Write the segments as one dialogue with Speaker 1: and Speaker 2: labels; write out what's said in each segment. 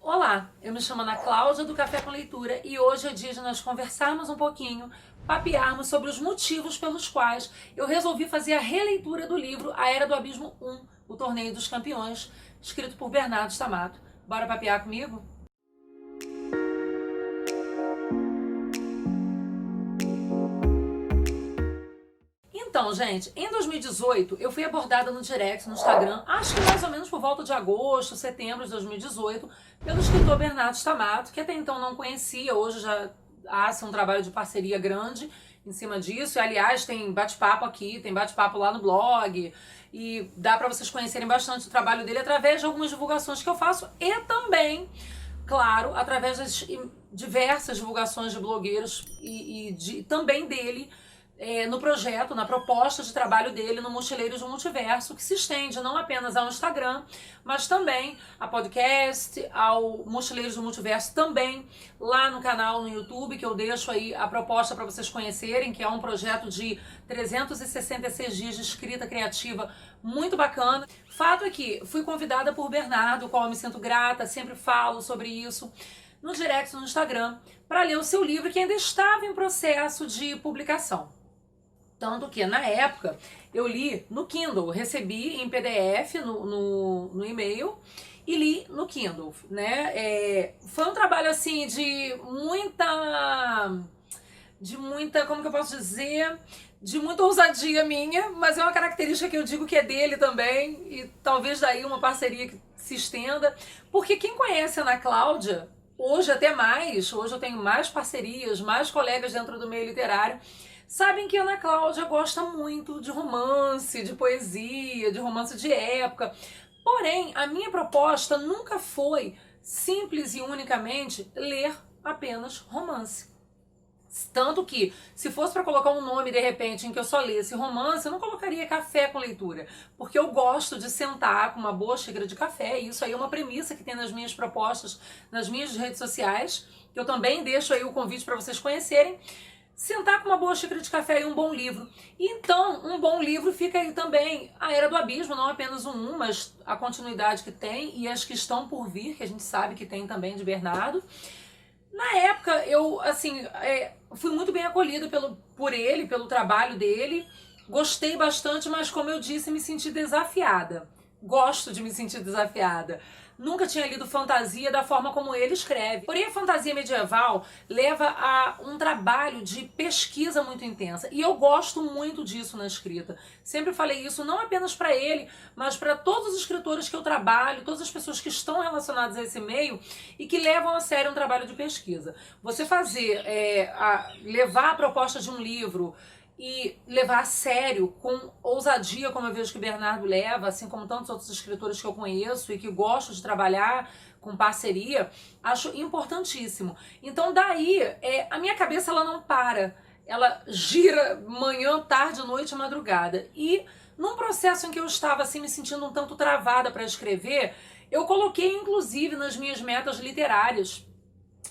Speaker 1: Olá, eu me chamo Ana Cláudia do Café com Leitura e hoje é dia de nós conversarmos um pouquinho, papearmos sobre os motivos pelos quais eu resolvi fazer a releitura do livro A Era do Abismo 1, o Torneio dos Campeões, escrito por Bernardo Stamato. Bora papear comigo? Então, gente, em 2018 eu fui abordada no direct, no Instagram, acho que mais ou menos por volta de agosto, setembro de 2018, pelo escritor Bernardo Stamato, que até então não conhecia, hoje já há um trabalho de parceria grande em cima disso, e aliás tem bate-papo aqui, tem bate-papo lá no blog, e dá para vocês conhecerem bastante o trabalho dele através de algumas divulgações que eu faço, e também, claro, através das diversas divulgações de blogueiros também dele, no projeto, na proposta de trabalho dele no Mochileiros do Multiverso, que se estende não apenas ao Instagram, mas também a podcast, ao Mochileiros do Multiverso também, lá no canal no YouTube, que eu deixo aí a proposta para vocês conhecerem, que é um projeto de 366 dias de escrita criativa muito bacana. Fato é que fui convidada por Bernardo, ao qual eu me sinto grata, sempre falo sobre isso, no direct no Instagram, para ler o seu livro que ainda estava em processo de publicação. Tanto que, na época, eu li no Kindle, recebi em PDF no e-mail e li no Kindle, né? Foi um trabalho, assim, de muita, como que eu posso dizer, de muita ousadia minha, mas é uma característica que eu digo que é dele também, e talvez daí uma parceria que se estenda, porque quem conhece a Ana Cláudia, hoje até mais, hoje eu tenho mais parcerias, mais colegas dentro do meio literário, sabem que a Ana Cláudia gosta muito de romance, de poesia, de romance de época. Porém, a minha proposta nunca foi simples e unicamente ler apenas romance. Tanto que, se fosse para colocar um nome de repente em que eu só lesse romance, eu não colocaria Café com Leitura, porque eu gosto de sentar com uma boa xícara de café, e isso aí é uma premissa que tem nas minhas propostas, nas minhas redes sociais, que eu também deixo aí o convite para vocês conhecerem. Sentar com uma boa xícara de café e um bom livro. Então, um bom livro fica aí também A Era do Abismo, não apenas mas a continuidade que tem e as que estão por vir, que a gente sabe que tem também de Bernardo. Na época, eu, assim, fui muito bem acolhida por ele, pelo trabalho dele. Gostei bastante, mas como eu disse, me senti desafiada. Gosto de me sentir desafiada. Nunca tinha lido fantasia da forma como ele escreve. Porém, a fantasia medieval leva a um trabalho de pesquisa muito intensa. E eu gosto muito disso na escrita. Sempre falei isso não apenas para ele, mas para todos os escritores que eu trabalho, todas as pessoas que estão relacionadas a esse meio e que levam a sério um trabalho de pesquisa. Você levar a proposta de um livro e levar a sério, com ousadia, como eu vejo que o Bernardo leva, assim como tantos outros escritores que eu conheço e que gosto de trabalhar com parceria, acho importantíssimo. Então daí, a minha cabeça ela não para, ela gira manhã, tarde, noite, madrugada. E num processo em que eu estava assim me sentindo um tanto travada para escrever, eu coloquei inclusive nas minhas metas literárias,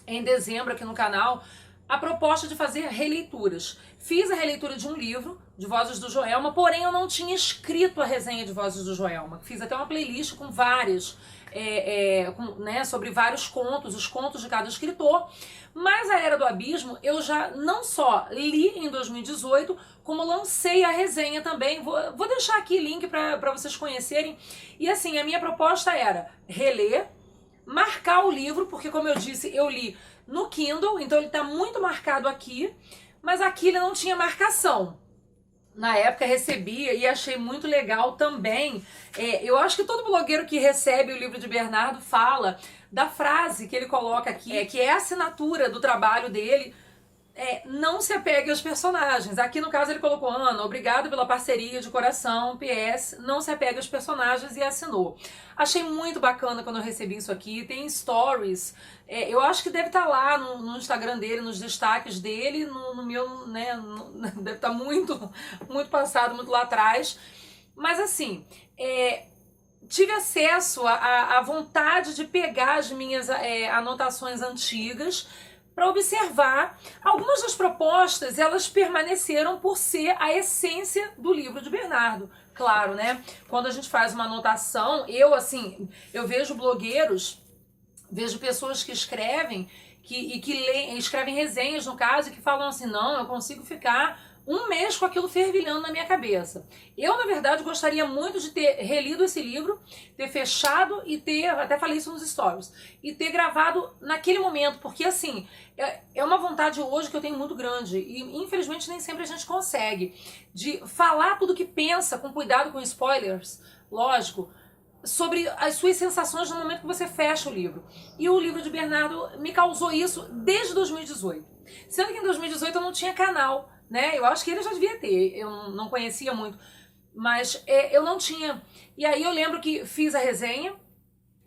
Speaker 1: em dezembro aqui no canal, a proposta de fazer releituras. Fiz a releitura de um livro, de Vozes do Joelma, porém eu não tinha escrito a resenha de Vozes do Joelma. Fiz até uma playlist com várias, sobre vários contos, os contos de cada escritor. Mas a Era do Abismo eu já não só li em 2018, como lancei a resenha também. Vou deixar aqui link para vocês conhecerem. E assim, a minha proposta era reler, marcar o livro, porque como eu disse, eu li no Kindle, então ele está muito marcado aqui, mas aqui ele não tinha marcação. Na época recebi e achei muito legal também. Eu acho que todo blogueiro que recebe o livro de Bernardo fala da frase que ele coloca aqui, que é a assinatura do trabalho dele. Não se apegue aos personagens. Aqui no caso ele colocou: Ana, obrigado pela parceria de coração, PS, não se apegue aos personagens, e assinou. Achei muito bacana quando eu recebi isso aqui. Tem stories, eu acho que deve estar lá no Instagram dele, nos destaques dele, no meu, né, deve estar muito, muito passado, muito lá atrás. Mas assim, tive acesso à vontade de pegar as minhas anotações antigas, para observar. Algumas das propostas, elas permaneceram por ser a essência do livro de Bernardo. Claro, né? Quando a gente faz uma anotação, eu vejo blogueiros Vejo pessoas que escrevem escrevem resenhas, no caso, e que falam assim, não, eu consigo ficar um mês com aquilo fervilhando na minha cabeça. Eu, na verdade, gostaria muito de ter relido esse livro, ter fechado e ter, até falei isso nos stories, e ter gravado naquele momento, porque assim, é uma vontade hoje que eu tenho muito grande, e infelizmente nem sempre a gente consegue, de falar tudo que pensa, com cuidado com spoilers, lógico, sobre as suas sensações no momento que você fecha o livro. E o livro de Bernardo me causou isso desde 2018. Sendo que em 2018 eu não tinha canal, né? Eu acho que ele já devia ter, eu não conhecia muito, mas eu não tinha. E aí eu lembro que fiz a resenha,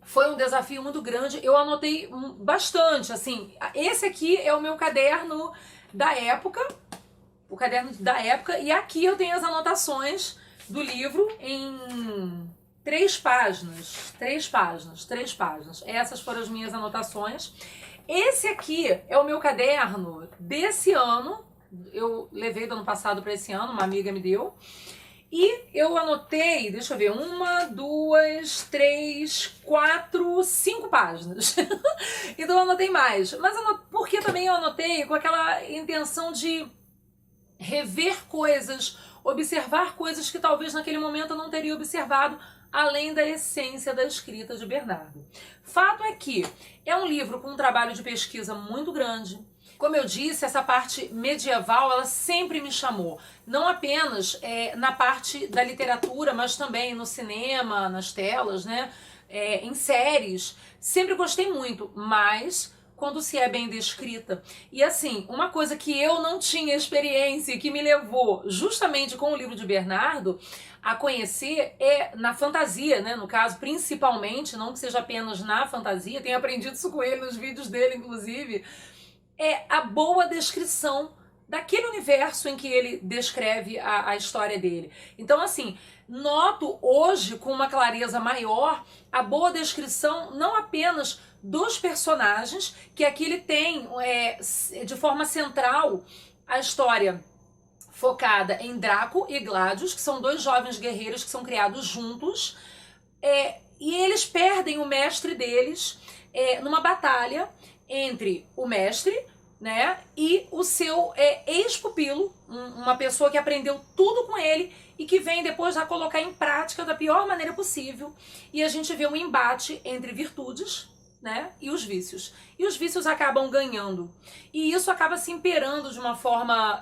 Speaker 1: foi um desafio muito grande, eu anotei bastante, assim, esse aqui é o meu caderno da época, o caderno da época, e aqui eu tenho as anotações do livro em 3 páginas. Essas foram as minhas anotações. Esse aqui é o meu caderno desse ano. Eu levei do ano passado para esse ano, uma amiga me deu. E eu anotei, deixa eu ver, 1, 2, 3, 4, 5 páginas. Então eu anotei mais. Mas porque também eu anotei com aquela intenção de rever coisas, observar coisas que talvez naquele momento eu não teria observado, além da essência da escrita de Bernardo. Fato é que é um livro com um trabalho de pesquisa muito grande. Como eu disse, essa parte medieval, ela sempre me chamou. Não apenas na parte da literatura, mas também no cinema, nas telas, né? Em séries. Sempre gostei muito, mas quando se é bem descrita. E assim, uma coisa que eu não tinha experiência e que me levou justamente com o livro de Bernardo a conhecer na fantasia, né? No caso, principalmente, não que seja apenas na fantasia, tenho aprendido isso com ele nos vídeos dele, inclusive, é a boa descrição daquele universo em que ele descreve a história dele. Então, assim, noto hoje com uma clareza maior a boa descrição não apenas dos personagens, que aqui ele tem de forma central a história focada em Draco e Gladius, que são 2 jovens guerreiros que são criados juntos, e eles perdem o mestre deles numa batalha entre o mestre, né, e o seu ex-pupilo, uma pessoa que aprendeu tudo com ele e que vem depois a colocar em prática da pior maneira possível. E a gente vê um embate entre virtudes, né, e os vícios. E os vícios acabam ganhando. E isso acaba se imperando de uma forma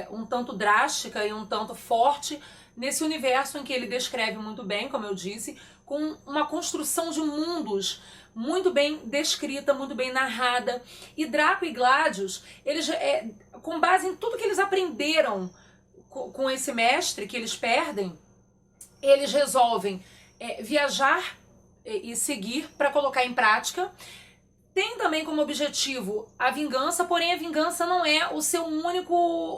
Speaker 1: um tanto drástica e um tanto forte nesse universo em que ele descreve muito bem, como eu disse, com uma construção de mundos muito bem descrita, muito bem narrada. E Draco e Gladius, eles, com base em tudo que eles aprenderam com esse mestre que eles perdem, eles resolvem viajar e seguir para colocar em prática. Tem também como objetivo a vingança, porém a vingança não é o seu único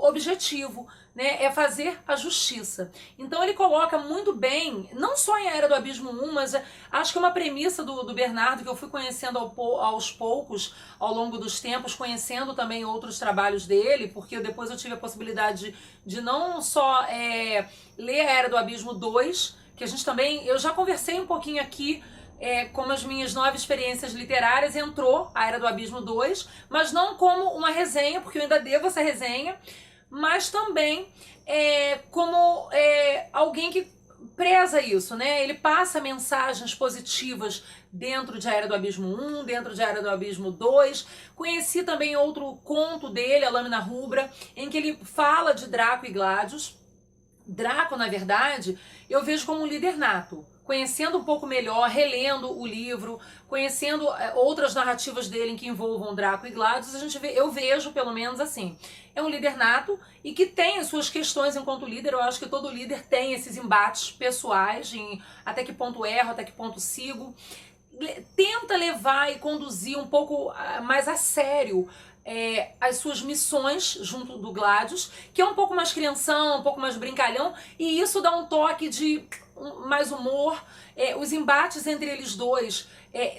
Speaker 1: objetivo, né? É fazer a justiça. Então ele coloca muito bem, não só em A Era do Abismo 1, mas acho que é uma premissa do Bernardo que eu fui conhecendo aos poucos, ao longo dos tempos, conhecendo também outros trabalhos dele, porque depois eu tive a possibilidade de não só ler A Era do Abismo 2, que a gente também, eu já conversei um pouquinho aqui, como as minhas 9 experiências literárias, entrou a Era do Abismo 2, mas não como uma resenha, porque eu ainda devo essa resenha, mas também como alguém que preza isso, né? Ele passa mensagens positivas dentro de A Era do Abismo 1, dentro de A Era do Abismo 2. Conheci também outro conto dele, A Lâmina Rubra, em que ele fala de Draco e Gladius. Draco, na verdade, eu vejo como um líder nato. Conhecendo um pouco melhor, relendo o livro, conhecendo outras narrativas dele em que envolvam Draco e Gladius, eu vejo, pelo menos assim, é um líder nato e que tem as suas questões enquanto líder. Eu acho que todo líder tem esses embates pessoais, até que ponto erro, até que ponto sigo. Tenta levar e conduzir um pouco mais a sério as suas missões junto do Gladius, que é um pouco mais crianção, um pouco mais brincalhão, e isso dá um toque de mais humor. Os embates entre eles dois,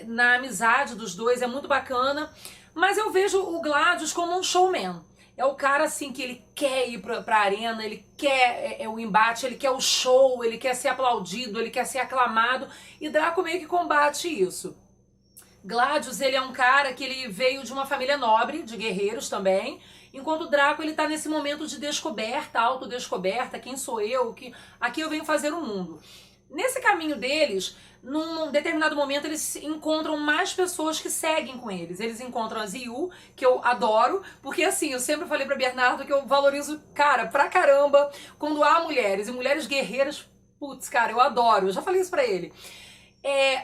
Speaker 1: na amizade dos dois, é muito bacana, mas eu vejo o Gladius como um showman. É o cara assim que ele quer ir pra arena, ele quer o embate, ele quer o show, ele quer ser aplaudido, ele quer ser aclamado, e Draco meio que combate isso. Gladius, ele é um cara que ele veio de uma família nobre, de guerreiros também, enquanto o Draco, ele tá nesse momento de descoberta, autodescoberta, quem sou eu, que aqui eu venho fazer o mundo. Nesse caminho deles, num determinado momento, eles encontram mais pessoas que seguem com eles. Eles encontram a Ziyu, que eu adoro, porque assim, eu sempre falei pra Bernardo que eu valorizo, cara, pra caramba, quando há mulheres, e mulheres guerreiras, putz, cara, eu adoro, eu já falei isso pra ele.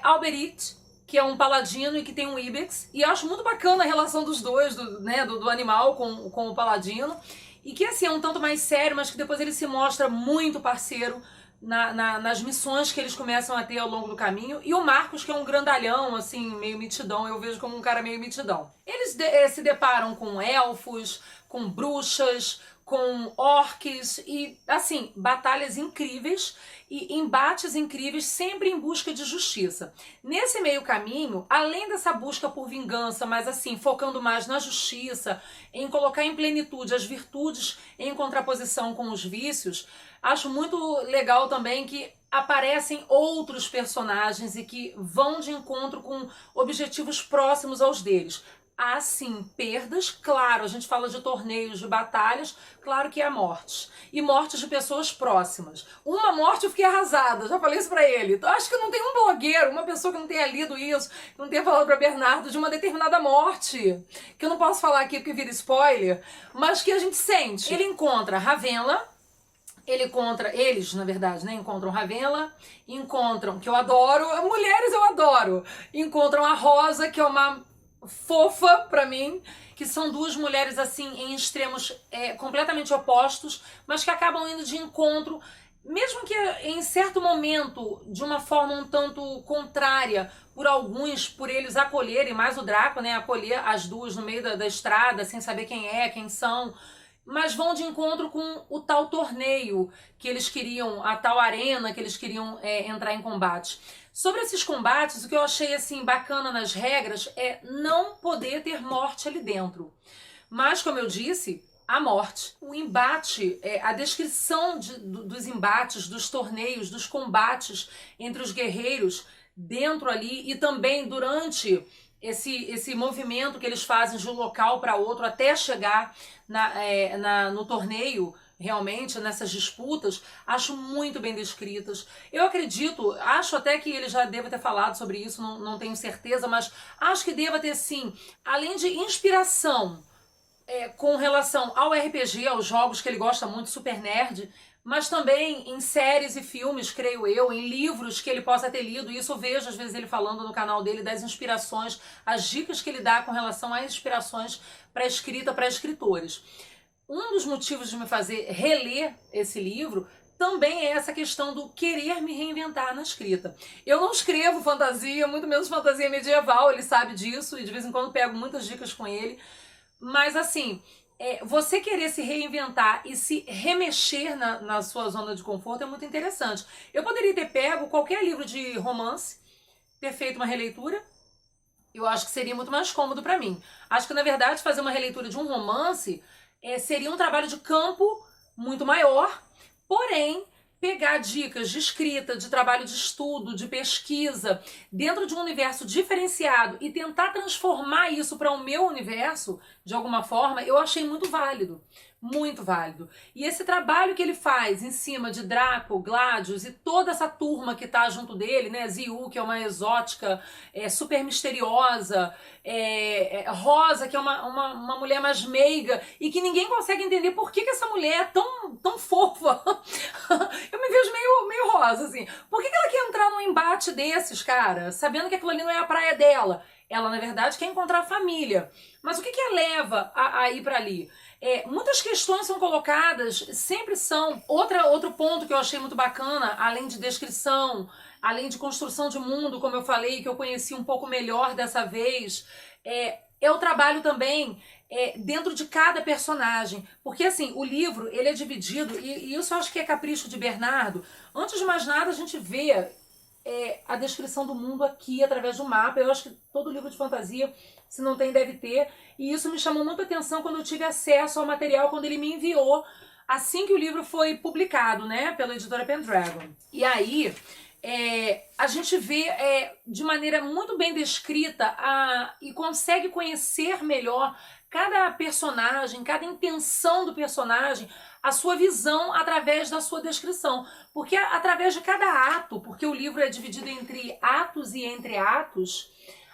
Speaker 1: Alberich, que é um paladino e que tem um Ibex, e eu acho muito bacana a relação dos dois, do animal com o paladino, e que assim, é um tanto mais sério, mas que depois ele se mostra muito parceiro nas missões que eles começam a ter ao longo do caminho. E o Marcos, que é um grandalhão, assim, meio mitidão, eu vejo como um cara meio mitidão. Eles se deparam com elfos, com bruxas, com orques e, assim, batalhas incríveis e embates incríveis, sempre em busca de justiça. Nesse meio caminho, além dessa busca por vingança, mas assim, focando mais na justiça, em colocar em plenitude as virtudes em contraposição com os vícios, acho muito legal também que aparecem outros personagens e que vão de encontro com objetivos próximos aos deles. Há sim perdas, claro, a gente fala de torneios, de batalhas, claro que há mortes. E mortes de pessoas próximas. Uma morte eu fiquei arrasada, já falei isso pra ele. Acho que não tem um blogueiro, uma pessoa que não tenha lido isso, que não tenha falado pra Bernardo de uma determinada morte, que eu não posso falar aqui porque vira spoiler, mas que a gente sente. Ele encontra Ravenna, eles, na verdade, né, encontram Ravenna, encontram, que eu adoro, mulheres eu adoro, encontram a Rosa, que é uma fofa pra mim, que são duas mulheres assim em extremos completamente opostos, mas que acabam indo de encontro, mesmo que em certo momento de uma forma um tanto contrária por alguns, por eles acolherem, mais o Draco, né, acolher as duas no meio da estrada, sem saber quem são, mas vão de encontro com o tal torneio que eles queriam, a tal arena que eles queriam entrar em combate. Sobre esses combates, o que eu achei assim bacana nas regras é não poder ter morte ali dentro. Mas, como eu disse, a morte. O embate, a descrição dos embates, dos torneios, dos combates entre os guerreiros dentro ali e também durante esse movimento que eles fazem de um local para outro até chegar no torneio, realmente, nessas disputas, acho muito bem descritas. Eu acredito, acho até que ele já deva ter falado sobre isso, não tenho certeza, mas acho que deva ter sim, além de inspiração com relação ao RPG, aos jogos que ele gosta muito, Super Nerd, mas também em séries e filmes, creio eu, em livros que ele possa ter lido. Isso eu vejo às vezes ele falando no canal dele das inspirações, as dicas que ele dá com relação às inspirações para escrita, para escritores. Um dos motivos de me fazer reler esse livro também é essa questão do querer me reinventar na escrita. Eu não escrevo fantasia, muito menos fantasia medieval, ele sabe disso, e de vez em quando pego muitas dicas com ele, mas assim, você querer se reinventar e se remexer na sua zona de conforto é muito interessante. Eu poderia ter pego qualquer livro de romance, ter feito uma releitura, eu acho que seria muito mais cômodo pra mim. Acho que, na verdade, fazer uma releitura de um romance seria um trabalho de campo muito maior, porém, pegar dicas de escrita, de trabalho de estudo, de pesquisa, dentro de um universo diferenciado e tentar transformar isso para o meu universo, de alguma forma, eu achei muito válido. Muito válido. E esse trabalho que ele faz em cima de Draco, Gladius e toda essa turma que tá junto dele, né? Ziyu, que é uma exótica, super misteriosa, Rosa, que é uma mulher mais meiga e que ninguém consegue entender por que essa mulher é tão fofa. Eu me vejo meio Rosa, assim. Por que ela quer entrar num embate desses, cara? Sabendo que aquilo ali não é a praia dela. Ela, na verdade, quer encontrar a família. Mas o que a leva a ir pra ali? Muitas questões são colocadas, sempre são. Outro ponto que eu achei muito bacana, além de descrição, além de construção de mundo, como eu falei, que eu conheci um pouco melhor dessa vez, é o trabalho também dentro de cada personagem. Porque assim, o livro ele é dividido, e isso eu acho que é capricho de Bernardo. Antes de mais nada, a gente vê a descrição do mundo aqui através do mapa. Eu acho que todo livro de fantasia, se não tem, deve ter. E isso me chamou muita atenção quando eu tive acesso ao material, quando ele me enviou, assim que o livro foi publicado, né, pela editora Pendragon. E aí, a gente vê de maneira muito bem descrita e consegue conhecer melhor cada personagem, cada intenção do personagem, a sua visão através da sua descrição. Porque através de cada ato, porque o livro é dividido entre atos e entre atos,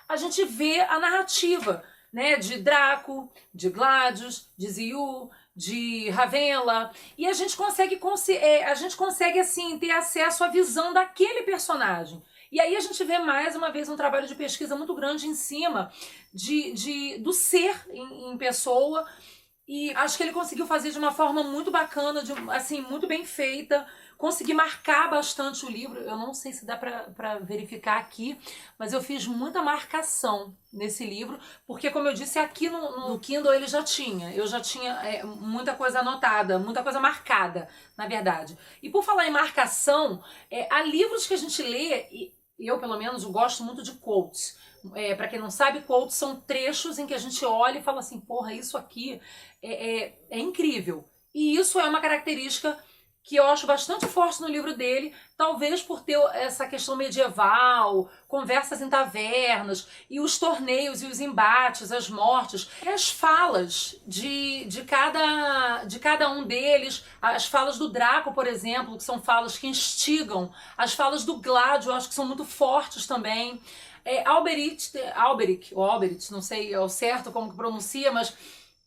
Speaker 1: a gente vê a narrativa, né, de Draco, de Gladius, de Ziu, de Ravenna, e a gente consegue assim ter acesso à visão daquele personagem. E aí a gente vê mais uma vez um trabalho de pesquisa muito grande em cima do ser em pessoa, e acho que ele conseguiu fazer de uma forma muito bacana, assim, muito bem feita. Consegui marcar bastante o livro. Eu não sei se dá pra verificar aqui, mas eu fiz muita marcação nesse livro, porque, como eu disse, aqui no Kindle eu já tinha muita coisa anotada, muita coisa marcada, na verdade. E por falar em marcação, há livros que a gente lê, e eu pelo menos eu gosto muito de quotes. Para quem não sabe, quotes são trechos em que a gente olha e fala assim, porra, isso aqui é incrível. E isso é uma característica que eu acho bastante forte no livro dele, talvez por ter essa questão medieval, conversas em tavernas, e os torneios e os embates, as mortes, e as falas de cada um deles, as falas do Draco, por exemplo, que são falas que instigam, as falas do Gladio, eu acho que são muito fortes também. Alberic, não sei ao certo como que pronuncia, mas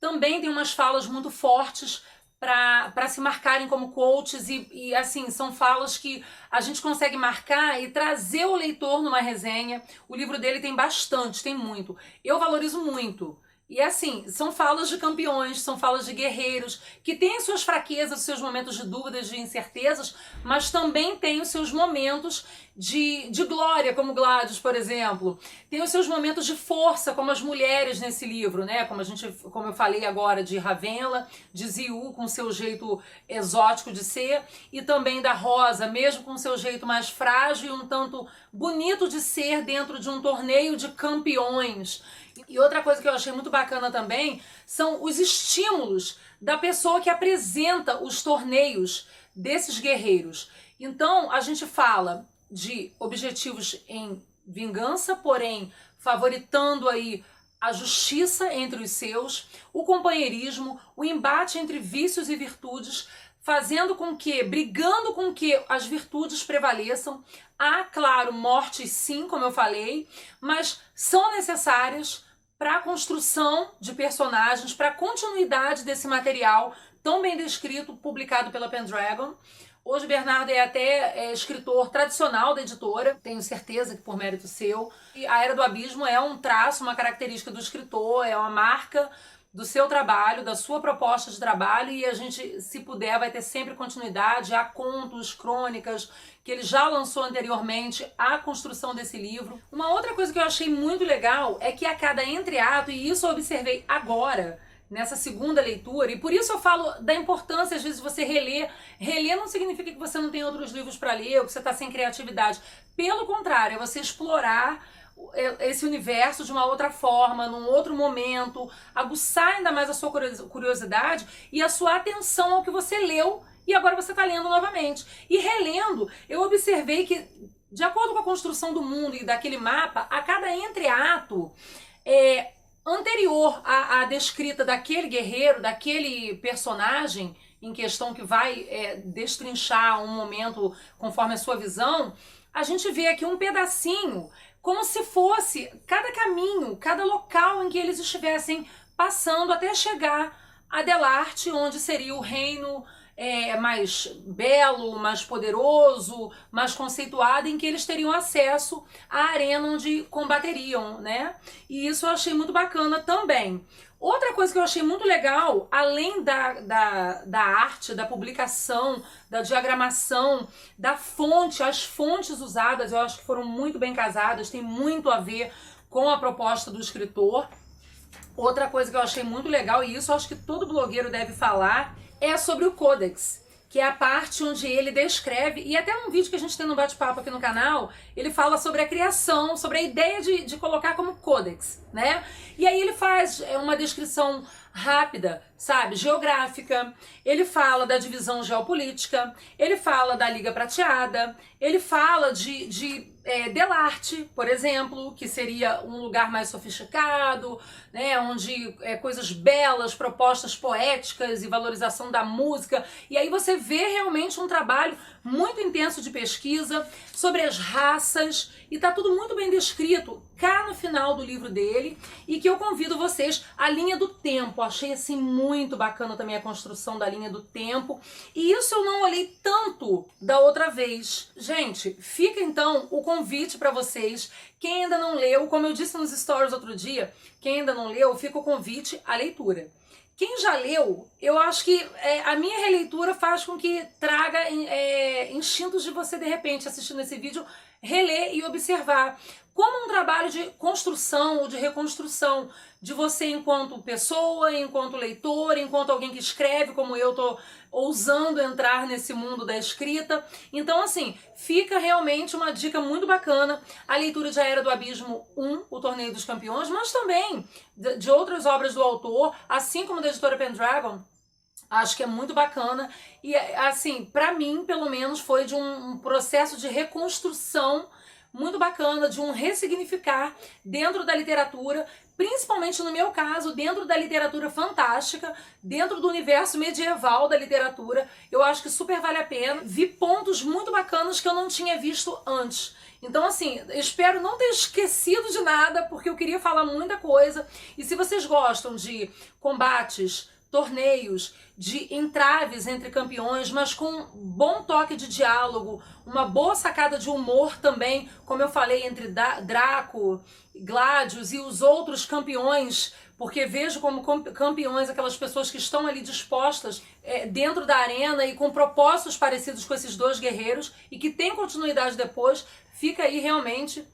Speaker 1: também tem umas falas muito fortes para se marcarem como quotes e assim, são falas que a gente consegue marcar e trazer o leitor numa resenha. O livro dele tem bastante, tem muito. Eu valorizo muito. E assim, são falas de campeões, são falas de guerreiros, que têm suas fraquezas, seus momentos de dúvidas, de incertezas, mas também têm os seus momentos de glória, como Gladius, por exemplo. Tem os seus momentos de força, como as mulheres nesse livro, né? Como eu falei agora, de Ravenna, de Ziu, com seu jeito exótico de ser, e também da Rosa, mesmo com seu jeito mais frágil e um tanto bonito de ser dentro de um torneio de campeões. E outra coisa que eu achei muito bacana também são os estímulos da pessoa que apresenta os torneios desses guerreiros. Então, a gente fala de objetivos em vingança, porém favoritando aí a justiça entre os seus, o companheirismo, o embate entre vícios e virtudes, brigando com que as virtudes prevaleçam. Há, claro, mortes sim, como eu falei, mas são necessárias para a construção de personagens, para a continuidade desse material tão bem descrito, publicado pela Pendragon. Hoje Bernardo é até escritor tradicional da editora, tenho certeza que por mérito seu. E A Era do Abismo é um traço, uma característica do escritor, é uma marca do seu trabalho, da sua proposta de trabalho, e a gente, se puder, vai ter sempre continuidade. Há contos, crônicas, que ele já lançou anteriormente, a construção desse livro. Uma outra coisa que eu achei muito legal é que a cada entreato, e isso eu observei agora, nessa segunda leitura, e por isso eu falo da importância, às vezes, de você reler. Reler não significa que você não tem outros livros para ler, ou que você está sem criatividade. Pelo contrário, é você explorar esse universo de uma outra forma, num outro momento, aguçar ainda mais a sua curiosidade e a sua atenção ao que você leu e agora você está lendo novamente. E relendo, eu observei que, de acordo com a construção do mundo e daquele mapa, a cada entreato anterior à descrita daquele guerreiro, daquele personagem em questão que vai destrinchar um momento conforme a sua visão, a gente vê aqui um pedacinho como se fosse cada caminho, cada local em que eles estivessem passando até chegar a Delarte, onde seria o reino mais belo, mais poderoso, mais conceituado, em que eles teriam acesso à arena onde combateriam, né? E isso eu achei muito bacana também. Outra coisa que eu achei muito legal, além da arte, da publicação, da diagramação, da fonte, as fontes usadas, eu acho que foram muito bem casadas, tem muito a ver com a proposta do escritor. Outra coisa que eu achei muito legal, e isso eu acho que todo blogueiro deve falar, é sobre o Codex, que é a parte onde ele descreve, e até num vídeo que a gente tem no bate-papo aqui no canal, ele fala sobre a criação, sobre a ideia de colocar como Codex, né? E aí ele faz uma descrição rápida, sabe, geográfica. Ele fala da divisão geopolítica, ele fala da Liga Prateada, ele fala de Delarte, por exemplo, que seria um lugar mais sofisticado, né, onde coisas belas, propostas poéticas e valorização da música. E aí você vê realmente um trabalho muito intenso de pesquisa sobre as raças, e tá tudo muito bem descrito cá no final do livro dele, e que eu convido vocês, a linha do tempo. Achei assim muito bacana também a construção da linha do tempo, e isso eu não olhei tanto da outra vez. Gente, fica então o convite para vocês. Quem ainda não leu, como eu disse nos stories outro dia, quem ainda não leu, fica o convite à leitura. Quem já leu, eu acho que a minha releitura faz com que traga instintos de você, de repente, assistindo esse vídeo, reler e observar como um trabalho de construção ou de reconstrução de você enquanto pessoa, enquanto leitor, enquanto alguém que escreve, como eu tô ousando entrar nesse mundo da escrita. Então, assim, fica realmente uma dica muito bacana a leitura de A Era do Abismo 1, O Torneio dos Campeões, mas também de outras obras do autor, assim como da editora Pendragon. Acho que é muito bacana e, assim, pra mim, pelo menos, foi de um processo de reconstrução muito bacana, de um ressignificar dentro da literatura, principalmente no meu caso, dentro da literatura fantástica, dentro do universo medieval da literatura. Eu acho que super vale a pena. Vi pontos muito bacanas que eu não tinha visto antes. Então, assim, espero não ter esquecido de nada, porque eu queria falar muita coisa. E se vocês gostam de combates, torneios, de entraves entre campeões, mas com um bom toque de diálogo, uma boa sacada de humor também, como eu falei, entre Draco, Gladius e os outros campeões, porque vejo como campeões aquelas pessoas que estão ali dispostas dentro da arena e com propósitos parecidos com esses dois guerreiros e que tem continuidade depois. Fica aí realmente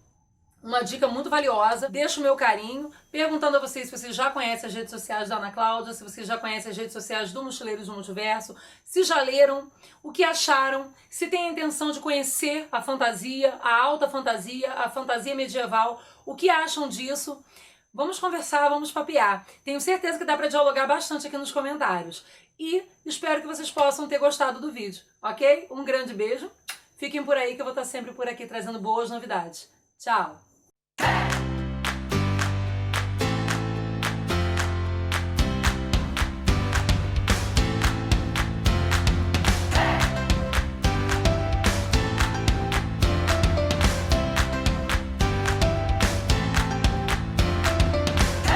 Speaker 1: uma dica muito valiosa. Deixo o meu carinho, perguntando a vocês se vocês já conhecem as redes sociais da Ana Cláudia, se vocês já conhecem as redes sociais do Mochileiros do Multiverso, se já leram, o que acharam, se têm a intenção de conhecer a fantasia, a alta fantasia, a fantasia medieval, o que acham disso. Vamos conversar, vamos papear. Tenho certeza que dá para dialogar bastante aqui nos comentários. E espero que vocês possam ter gostado do vídeo, ok? Um grande beijo. Fiquem por aí que eu vou estar sempre por aqui trazendo boas novidades. Tchau!